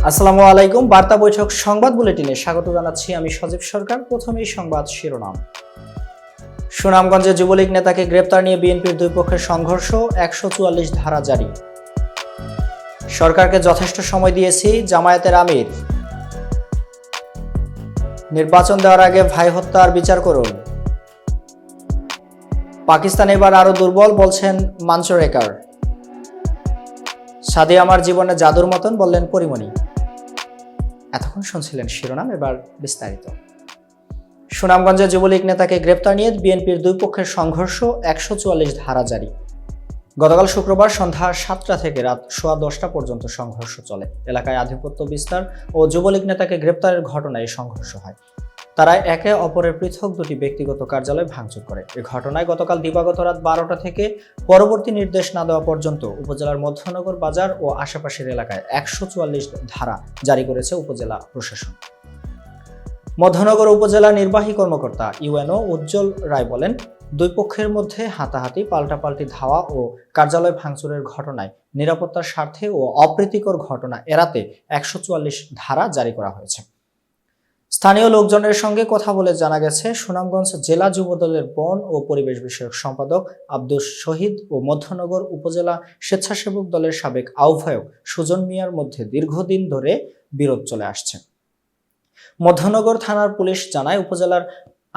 আসসালামু আলাইকুম। বার্তা বৈঠক সংবাদ বুলেটিনে স্বাগত জানাচ্ছি আমি সজীব সরকার। প্রথমেই সংবাদ শিরোনাম। সুনামগঞ্জে যুবলীগ নেতাকে গ্রেপ্তার নিয়ে বিএনপির দুই পক্ষের সংঘর্ষ, ১৪৪ ধারা জারি। সরকারকে যথেষ্ট সময় দিয়েছি, জামায়াতের আমির। নির্বাচন দেওয়ার আগে ভাই হত্যার বিচার করুন। পাকিস্তান এবার আরো দুর্বল বলছেন মানসুরেকার। সাদি আমার জীবনে জাদুর মতন বললেন পরিমণি। এতক্ষণ শুনছিলেন শিরোনাম, এবার বিস্তারিত। সুনামগঞ্জে যুবলীগ নেতাকে গ্রেপ্তার নিয়ে বিএনপির দুই পক্ষের সংঘর্ষ, ১৪৪ ধারা জারি। গতকাল শুক্রবার সন্ধ্যা ৭টা থেকে রাত ১০:১০ পর্যন্ত সংঘর্ষ চলে। এলাকায় আধিপত্য বিস্তার ও যুবলীগ নেতাকে গ্রেপ্তারের ঘটনায় সংঘর্ষ হয়। তারা একে অপরের পৃথক দুটি ব্যক্তিগত কার্যালয় ভাঙচুর করে। এই ঘটনায় গতকাল দিবাগত রাত ১২টা থেকে পরবর্তী নির্দেশ না দেওয়া পর্যন্ত উপজেলার মধ্যনগর বাজার ও আশেপাশের এলাকায় ১৪৪ ধারা জারি করেছে উপজেলা প্রশাসন। মধ্যনগর উপজেলা নির্বাহী কর্মকর্তা ইউএনও উজ্জ্বল রায় বলেন, দুই পক্ষের মধ্যে হাতাহাতি, পাল্টাপাল্টি ধাওয়া ও কার্যালয় ভাঙচুরের ঘটনায় নিরাপত্তার স্বার্থে ও অপ্রীতিকর ঘটনা এড়াতে ১৪৪ ধারা জারি করা হয়েছে। স্থানীয় লোকজনের সঙ্গে কথা বলে জানা গেছে, সুনামগঞ্জ জেলা যুবদলের বন ও পরিবেশ বিষয়ক সম্পাদক আব্দুস শহীদ ও মধ্যনগর উপজেলা স্বেচ্ছাসেবক দলের সাবেক আহ্বায়ক সুজন মিয়ার মধ্যে দীর্ঘদিন ধরে বিরোধ চলে আসছে। মধ্যনগর থানার পুলিশ জানায়, উপজেলার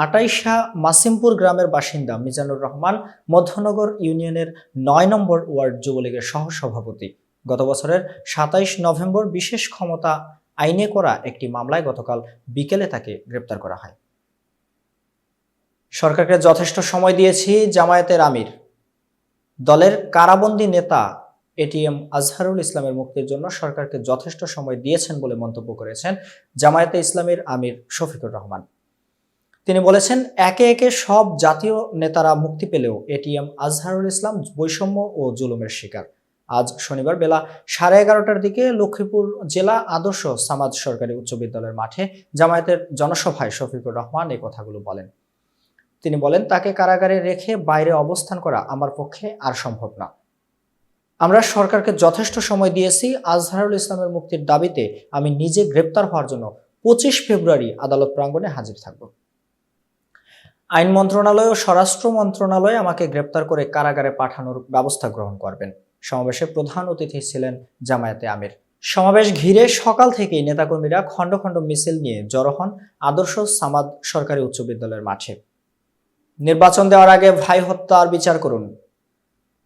আটাইশা মাসিমপুর গ্রামের বাসিন্দা মিজানুর রহমান মধ্যনগর ইউনিয়নের ৯ নম্বর ওয়ার্ড যুবলীগের সহসভাপতি। গত বছরের ২৭ নভেম্বর বিশেষ ক্ষমতা আইনে করা একটি মামলায় গতকাল বিকেলে তাকে গ্রেপ্তার করা হয়। সরকারকে যথেষ্ট সময় দিয়েছি, জামায়াতের আমির। দলের কারাবন্দী নেতা এটিএম আজহারুল ইসলামের মুক্তির জন্য সরকারকে যথেষ্ট সময় দিয়েছেন বলে মন্তব্য করেছেন জামায়াতে ইসলামীর আমির শফিকুর রহমান। তিনি বলেছেন, একে একে সব জাতীয় নেতারা মুক্তি পেলেও এটিএম আজহারুল ইসলাম বৈষম্য ও জুলুমের শিকার। আজ শনিবার বেলা 11:30টার দিকে লক্ষ্মীপুর জেলা আদর্শ সামাদ সরকারি উচ্চ বিদ্যালয়ের মাঠে জামায়াতের জনসভায় শফিকুর রহমান এই কথাগুলো বলেন। তিনি বলেন, তাকে কারাগারে রেখে বাইরে অবস্থান করা আমার পক্ষে আর সম্ভব না। আমরা সরকারকে যথেষ্ট সময় দিয়েছি। আজহারুল ইসলামের মুক্তির দাবিতে আমি নিজে গ্রেপ্তার হওয়ার জন্য 25 ফেব্রুয়ারি আদালত প্রাঙ্গণে হাজির থাকব। আইন মন্ত্রণালয় ও স্বরাষ্ট্র মন্ত্রণালয় আমাকে গ্রেপ্তার করে কারাগারে পাঠানোর ব্যবস্থা গ্রহণ করবেন। সমাবেশে প্রধান অতিথি ছিলেন জামায়াতে আমির। সমাবেশ ঘিরে সকাল থেকেই নেতাকর্মীরা খণ্ড খণ্ড মিছিল নিয়ে জড়ো হন আদর্শ সামাদ সরকারি উচ্চ বিদ্যালয়ের মাঠে। নির্বাচন দেওয়ার আগে ভাই হত্যার বিচার করুন।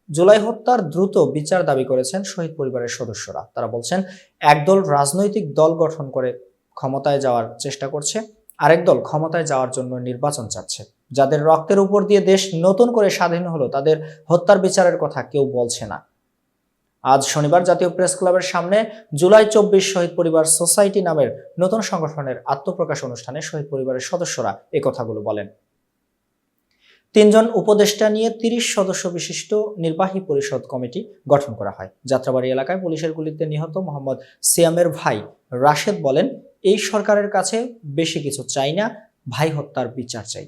জুলাই হত্যার দ্রুত বিচার দাবি করেছেন শহীদ পরিবারের সদস্যরা। তারা বলছেন, একদল রাজনৈতিক দল গঠন করে ক্ষমতায় যাওয়ার চেষ্টা করছে, আরেক দল ক্ষমতায় যাওয়ার জন্য নির্বাচন চাচ্ছে। যাদের রক্তের উপর দিয়ে দেশ নতুন করে স্বাধীন হলো, তাদের হত্যার বিচারের কথা কেউ বলছে না। আজ শনিবার জাতীয় প্রেস ক্লাবের সামনে জুলাই ২৪ শহীদ পরিবার সোসাইটি নামের নতুন সংগঠনের আত্মপ্রকাশ অনুষ্ঠানে শহীদ পরিবারের সদস্যরা এই কথাগুলো বলেন। ৩ জন উপদেষ্টা নিয়ে ৩০ সদস্য বিশিষ্ট নির্বাহী পরিষদ কমিটি গঠন করা হয়। যাত্রাবাড়ি এলাকায় পুলিশের গুলিতে নিহত মোহাম্মদ সিয়ামের ভাই রাশেদ বলেন, এই সরকারের কাছে বেশি কিছু চাই না, ভাই হত্যার বিচার চাই।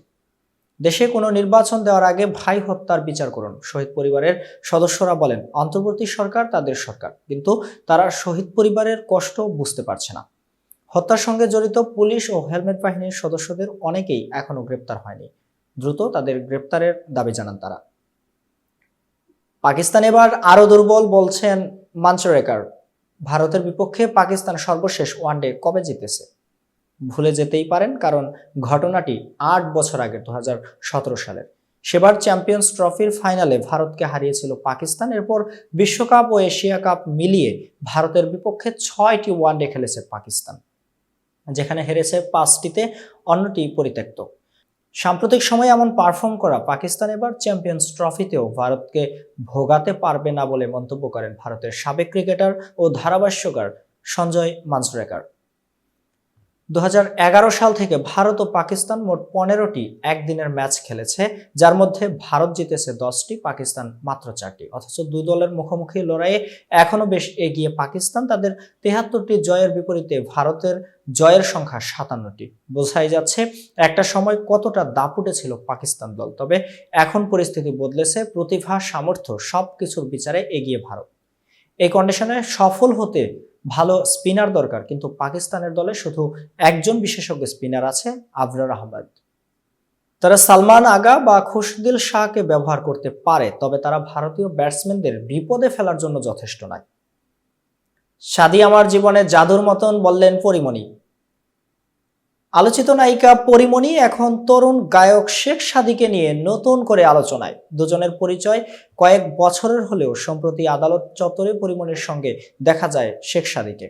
দেশে কোনো নির্বাচন দেওয়ার আগে ভাই হত্যার বিচার করুন। শহীদ পরিবারের সদস্যরা বলেন, অন্তর্বর্তী সরকার তাদের সরকার, কিন্তু তারা শহীদ পরিবারের কষ্ট বুঝতে পারছে না। হত্যার সঙ্গে জড়িত পুলিশ ও হেলমেট বাহিনীর সদস্যদের অনেকেই এখনো গ্রেপ্তার হয়নি। দ্রুত তাদের গ্রেপ্তারের দাবি জানান তারা। পাকিস্তান এবার আরো দুর্বল বলছেন মানসুরেকার। ভারতের বিপক্ষে পাকিস্তান সর্বশেষ ওয়ানডে কবে জিতেছে? ভুলে যেতেই পারেন, কারণ ঘটনাটি ৮ বছর আগে ২০১৭ সালের। সেবার চ্যাম্পিয়ন্স ট্রফির ফাইনালে ভারতকে হারিয়েছিল পাকিস্তান। এরপর বিশ্বকাপ ও এশিয়া কাপ মিলিয়ে ভারতের বিপক্ষে ৬টি ওয়ানডে খেলেছে পাকিস্তান, যেখানে হেরেছে ৫টিতে, অন্যটি পরিত্যক্ত। সাম্প্রতিক সময়ে এমন পারফর্ম করা পাকিস্তান এবার চ্যাম্পিয়ন্স ট্রফিতেও ভারতকে ভোগাতে পারবে না বলে মন্তব্য করেন ভারতের সাবেক ক্রিকেটার ও ধারাভাষ্যকার সঞ্জয় মানসুরেকার। ২০১১ সাল থেকে ভারত ও পাকিস্তান মোট ১৫টি একদিনের ম্যাচ খেলেছে, যার মধ্যে ভারত জিতেছে 10টি, পাকিস্তান মাত্র 4টি। অথচ দুই দলের মুখোমুখি লড়াইয়ে এখনো বেশ এগিয়ে পাকিস্তান। তাদের ৭৩টি জয়ের বিপরীতে ভারতের জয়ের সংখ্যা ৫৭টি। বোঝাই যাচ্ছে একটা সময় কতটা দাপুটে ছিল পাকিস্তান দল। তবে এখন পরিস্থিতি বদলেছে, প্রতিভা, সামর্থ্য সবকিছুর বিচারে এগিয়ে ভারত। এই কন্ডিশনে সফল হতে ভালো স্পিনার দরকার, কিন্তু পাকিস্তানের দলে শুধু একজন বিশেষজ্ঞ স্পিনার আছে, আবরার আহমেদ। তারা সালমান আগা বা খুশদিল শাহকে ব্যবহার করতে পারে, তবে তারা ভারতীয় ব্যাটসম্যানদের বিপদে ফেলার জন্য যথেষ্ট নয়। শাদি আমার জীবনে জাদুর মতন, বললেন পরীমণি। আলোচিত নায়িকা পরীমণি এখন তরুণ গায়ক শেখ শাদিকে নিয়ে নতুন করে আলোচনায়। দুজনের পরিচয় কয়েক বছরের হলেও সম্প্রতি আদালত চত্বরে পরীমণির সঙ্গে দেখা যায় শেখ শাদিকে,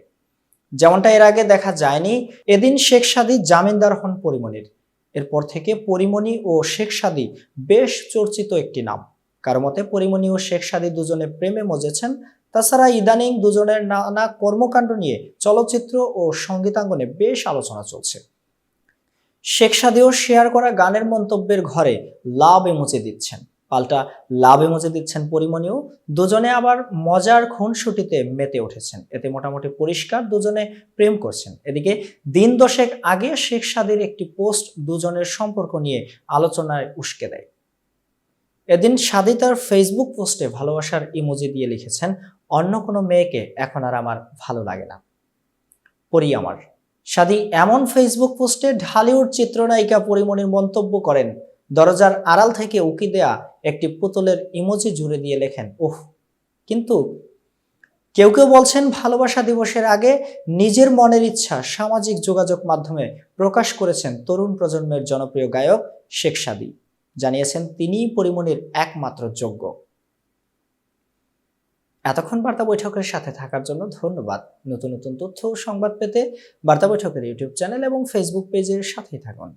যেমনটা এর আগে দেখা যায়নি। এদিন শেখ শাদি জামিনদার হন পরীমণির। এরপর থেকে পরীমণি ও শেখ শাদি বেশ চর্চিত একটি নাম। কারো মতে পরীমণি ও শেখ শাদি দুজনে প্রেমে মজেছেন। তাছাড়া ইদানিং দুজনের নানা কর্মকাণ্ড নিয়ে চলচ্চিত্র ও সঙ্গীতাঙ্গনে বেশ আলোচনা চলছে। শেখ শাদিও শেয়ার করা গানের মন্তব্যের ঘরে লাভ ইমোজি দিচ্ছেন, পাল্টা লাভ ইমোজি দিচ্ছেন পরীমণিও। দুজনে আবার মজার খুনসুটিতে মেতে উঠেছেন। এতে মোটামুটি পরিষ্কার দুজনে প্রেম করছেন। এদিকে দিন দশেক আগে শেখ শাদির একটি পোস্ট দুজনের সম্পর্ক নিয়ে আলোচনায় উস্কে দেয়। এদিন শাদি তার ফেসবুক পোস্টে ভালোবাসার ইমোজি দিয়ে লিখেছেন, অন্য কোনো মেয়েকে এখন আর আমার ভালো লাগে না, পরি আমার। শাদি এমন ফেসবুক পোস্টে ঢালিউড চিত্রনায়িকা পরীমণির মন্তব্য করেন, দরজার আড়াল থেকে উকি দেয়া একটি পুতুলের ইমোজি জুড়ে দিয়ে লেখেন, ওহ। কিন্তু কেউ কেউ বলছেন ভালোবাসা দিবসের আগে নিজের মনের ইচ্ছা সামাজিক যোগাযোগ মাধ্যমে প্রকাশ করেছেন তরুণ প্রজন্মের জনপ্রিয় গায়ক শেখ শাদি। জানিয়েছেন তিনিই পরীমণির একমাত্র যোগ্য। এতক্ষণ বার্তা বৈঠকের সাথে থাকার জন্য ধন্যবাদ। নতুন নতুন তথ্য ও সংবাদ পেতে বার্তা বৈঠকের ইউটিউব চ্যানেল এবং ফেসবুক পেজের সাথেই থাকুন।